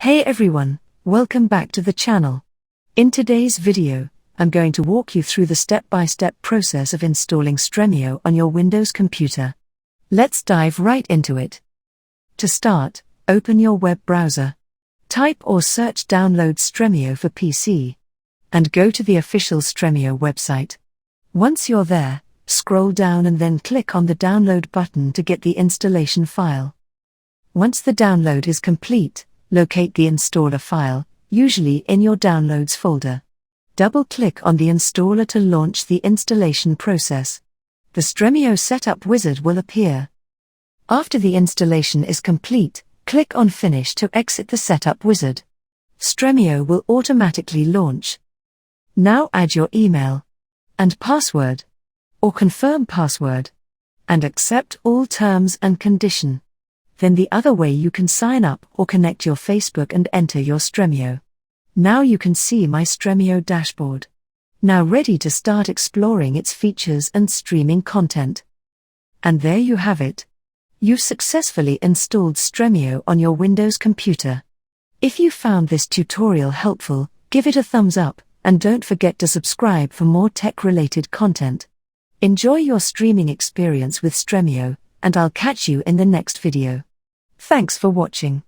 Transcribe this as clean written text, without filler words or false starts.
Hey everyone, welcome back to the channel. In today's video, I'm going to walk you through the step-by-step process of installing Stremio on your Windows computer. Let's dive right into it. To start, open your web browser. Type or search download Stremio for PC. And go to the official Stremio website. Once you're there, scroll down and then click on the download button to get the installation file. Once the download is complete, locate the installer file, usually in your Downloads folder. Double-click on the installer to launch the installation process. The Stremio setup wizard will appear. After the installation is complete, click on Finish to exit the setup wizard. Stremio will automatically launch. Now add your email and password, or confirm password, and accept all terms and conditions. Then the other way you can sign up or connect your Facebook and enter your Stremio. Now you can see my Stremio dashboard. Now ready to start exploring its features and streaming content. And there you have it. You've successfully installed Stremio on your Windows computer. If you found this tutorial helpful, give it a thumbs up, and don't forget to subscribe for more tech-related content. Enjoy your streaming experience with Stremio, and I'll catch you in the next video. Thanks for watching.